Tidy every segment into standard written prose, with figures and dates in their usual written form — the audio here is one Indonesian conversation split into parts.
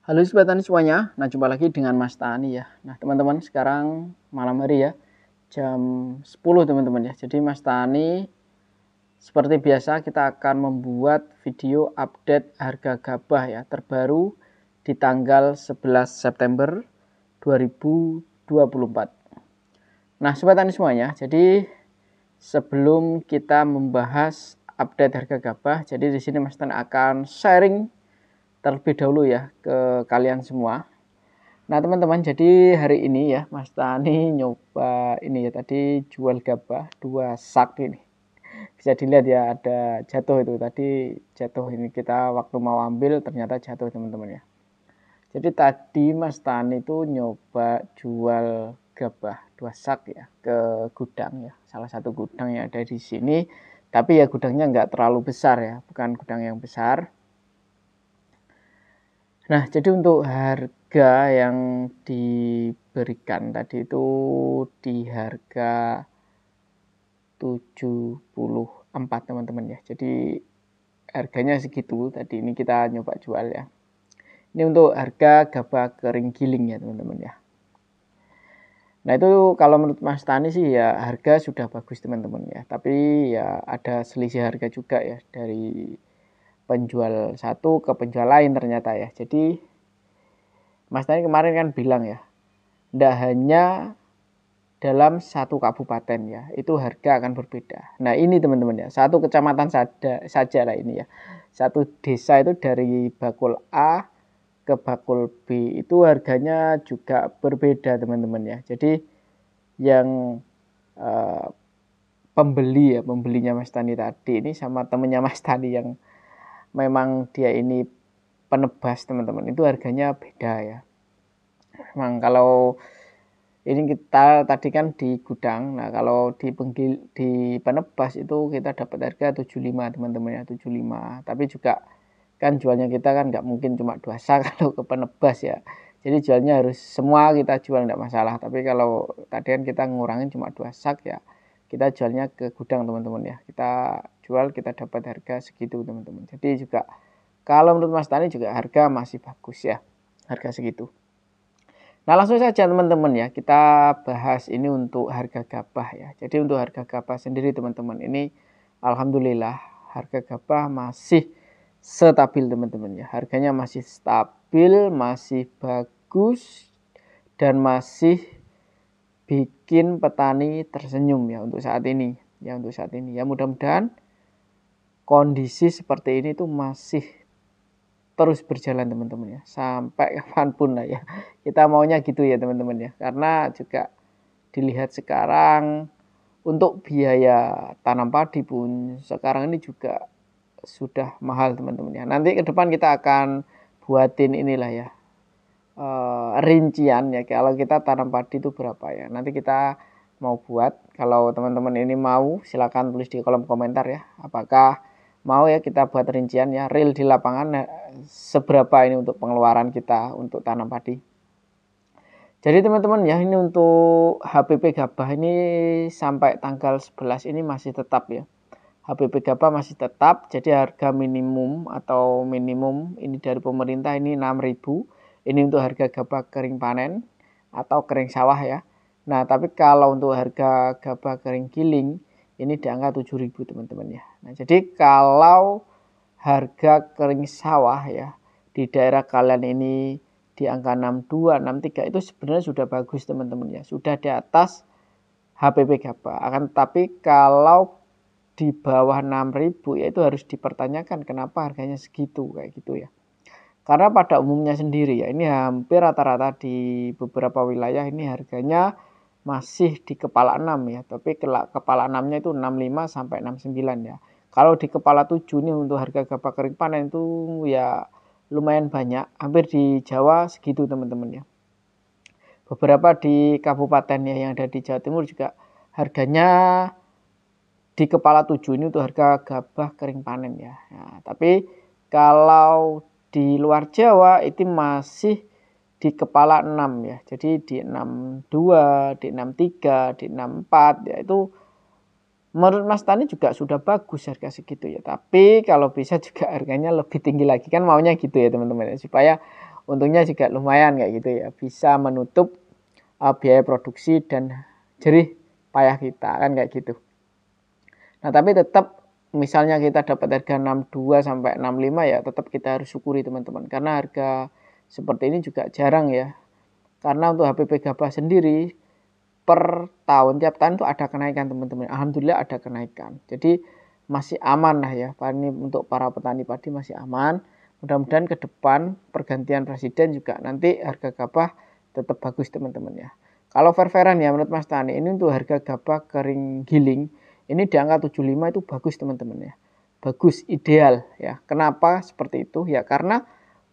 Halo Sobat Tani semuanya, nah jumpa lagi dengan Mas Tani ya. Nah teman-teman, sekarang malam hari ya, jam 10 teman-teman ya. Jadi Mas Tani seperti biasa kita akan membuat video update harga gabah ya terbaru di tanggal 11 September 2024. Nah Sobat Tani semuanya, jadi sebelum kita membahas update harga gabah, jadi di sini Mas Tani akan sharing terlebih dahulu ya ke kalian semua. Nah teman-teman, jadi hari ini ya Mas Tani nyoba ini ya, tadi jual gabah 2 sak ini. Bisa dilihat ya, ada jatuh itu tadi, jatuh ini kita waktu mau ambil ternyata jatuh teman-teman ya. Jadi tadi Mas Tani itu nyoba jual gabah 2 sak ya ke gudang ya, salah satu gudang yang ada di sini. Tapi ya gudangnya nggak terlalu besar ya, bukan gudang yang besar. Nah, jadi untuk harga yang diberikan tadi itu di harga 74 teman-teman ya. Jadi harganya segitu tadi, ini kita nyoba jual ya. Ini untuk harga gabah kering giling ya teman-teman ya. Nah itu kalau menurut Mas Tani sih ya harga sudah bagus teman-teman ya. Tapi ya ada selisih harga juga ya dari penjual satu ke penjual lain ternyata ya. Jadi Mas Tani kemarin kan bilang ya, tidak hanya dalam satu kabupaten ya, itu harga akan berbeda. Nah ini teman-teman ya, satu kecamatan saja lah ini ya. Satu desa itu dari bakul A ke bakul B itu harganya juga berbeda teman-teman ya. Jadi yang eh, pembelinya Mas Tani tadi ini sama temennya Mas Tani yang memang dia ini penebas teman-teman, itu harganya beda ya. Memang kalau ini kita tadi kan di gudang, nah kalau di penebas itu kita dapat harga 75 teman-teman ya, 75. Tapi juga kan jualnya kita kan nggak mungkin cuma 2 sak kalau ke penebas ya. Jadi jualnya harus semua kita jual nggak masalah. Tapi kalau tadi kan kita ngurangin cuma 2 sak ya, kita jualnya ke gudang teman-teman ya. Kita jual kita dapat harga segitu teman-teman. Jadi juga kalau menurut Mas Tani juga harga masih bagus ya, harga segitu. Nah langsung saja teman-teman ya, kita bahas ini untuk harga gabah ya. Jadi untuk harga gabah sendiri teman-teman ini alhamdulillah harga gabah masih stabil teman-teman ya. Harganya masih stabil, masih bagus dan masih bikin petani tersenyum ya untuk saat ini. Ya untuk saat ini ya, mudah-mudahan kondisi seperti ini tuh masih terus berjalan teman-teman ya, sampai kapanpun lah ya, kita maunya gitu ya teman-teman ya, karena juga dilihat sekarang untuk biaya tanam padi pun sekarang ini juga sudah mahal teman-teman ya. Nanti ke depan kita akan buatin inilah ya, rincian ya kalau kita tanam padi itu berapa ya, nanti kita mau buat. Kalau teman-teman ini mau silakan tulis di kolom komentar ya, apakah mau ya kita buat rincian ya real di lapangan seberapa ini untuk pengeluaran kita untuk tanam padi. Jadi teman-teman ya, ini untuk HPP gabah ini sampai tanggal 11 ini masih tetap ya. HPP gabah masih tetap, jadi harga minimum atau minimum ini dari pemerintah ini 6.000. Ini untuk harga gabah kering panen atau kering sawah ya. Nah, tapi kalau untuk harga gabah kering giling ini di angka 7.000 teman-teman ya. Nah, jadi kalau harga kering sawah ya di daerah kalian ini di angka 62, 63 itu sebenarnya sudah bagus teman-teman ya. Sudah di atas HPP gabah. Akan tetapi kalau di bawah 6.000 ya itu harus dipertanyakan kenapa harganya segitu kayak gitu ya. Karena pada umumnya sendiri ya, ini hampir rata-rata di beberapa wilayah ini harganya masih di kepala 6 ya, tapi kepala 6-nya itu 65 sampai 69 ya. Kalau di kepala 7 ini untuk harga gabah kering panen itu ya lumayan banyak, hampir di Jawa segitu teman-teman ya. Beberapa di kabupaten ya yang ada di Jawa Timur juga harganya di kepala 7 ini untuk harga gabah kering panen ya. Nah, tapi kalau di luar Jawa itu masih di kepala 6 ya. Jadi di 62, di 63, di 64 ya itu menurut Mas Tani juga sudah bagus harga segitu ya. Tapi kalau bisa juga harganya lebih tinggi lagi, kan maunya gitu ya teman-teman ya, supaya untungnya juga lumayan kayak gitu ya, bisa menutup biaya produksi dan jerih payah kita kan kayak gitu. Nah tapi tetap misalnya kita dapat harga 62 sampai 65 ya tetap kita harus syukuri teman-teman, karena harga seperti ini juga jarang ya. Karena untuk HPP gabah sendiri per tahun, tiap tahun itu ada kenaikan teman-teman. Alhamdulillah ada kenaikan. Jadi masih aman lah ya. Ini untuk para petani padi masih aman. Mudah-mudahan ke depan pergantian presiden juga nanti harga gabah tetap bagus teman-teman ya. Kalau fair-fairan ya menurut Mas Tani, ini untuk harga gabah kering giling ini di angka 75 itu bagus teman-teman ya. Bagus, ideal ya. Kenapa seperti itu? Ya karena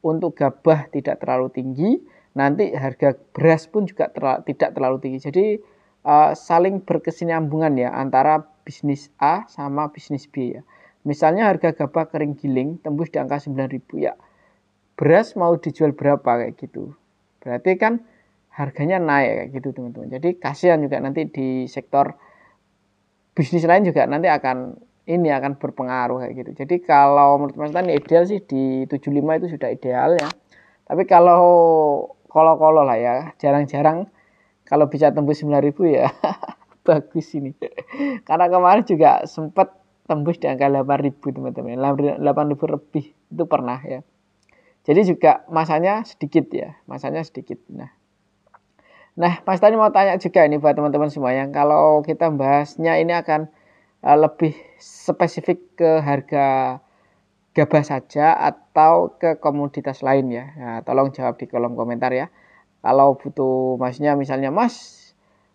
untuk gabah tidak terlalu tinggi, nanti harga beras pun juga tidak terlalu tinggi. Jadi saling berkesinambungan ya antara bisnis A sama bisnis B ya. Misalnya harga gabah kering giling tembus di angka 9.000 ya. Beras mau dijual berapa kayak gitu. Berarti kan harganya naik kayak gitu teman-teman. Jadi kasihan juga nanti di sektor bisnis lain juga nanti akan berpengaruh kayak gitu. Jadi kalau menurut Mas Tani ideal sih di 75 itu sudah ideal ya. Tapi kalau lah ya, jarang-jarang kalau bisa tembus 9.000 ya bagus ini. Karena kemarin juga sempat tembus di angka 8.000 teman-teman. 8.000 lebih itu pernah ya. Jadi juga masanya sedikit ya, masanya sedikit. Nah, Mas Tani mau tanya juga ini buat teman-teman semuanya. Kalau kita bahasnya ini akan lebih spesifik ke harga gabah saja atau ke komoditas lain ya. Nah, tolong jawab di kolom komentar ya. Kalau butuh Masnya misalnya Mas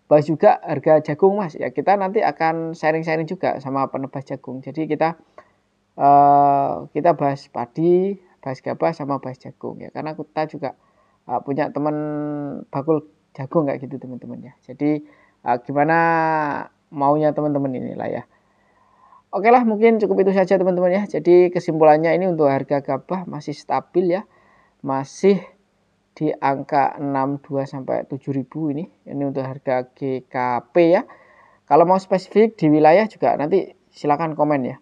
bahas juga harga jagung Mas ya, kita nanti akan sharing-sharing juga sama penebas jagung. Jadi kita bahas padi, bahas gabah sama bahas jagung ya. Karena kita juga punya teman bakul jagung kayak gitu teman-teman ya. Jadi gimana maunya teman-teman inilah ya. Oke lah, mungkin cukup itu saja teman-teman ya. Jadi kesimpulannya ini untuk harga gabah masih stabil ya. Masih di angka 62 sampai 7.000 ini. Ini untuk harga GKP ya. Kalau mau spesifik di wilayah juga nanti silakan komen ya.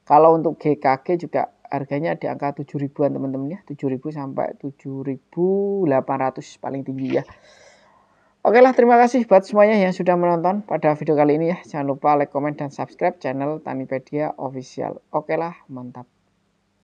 Kalau untuk GKG juga harganya di angka 7.000-an teman-teman ya. 7.000 sampai 7.800 paling tinggi ya. Oke lah, terima kasih buat semuanya yang sudah menonton pada video kali ini ya. Jangan lupa like, komen, dan subscribe channel Tanipedia Official. Oke lah, mantap.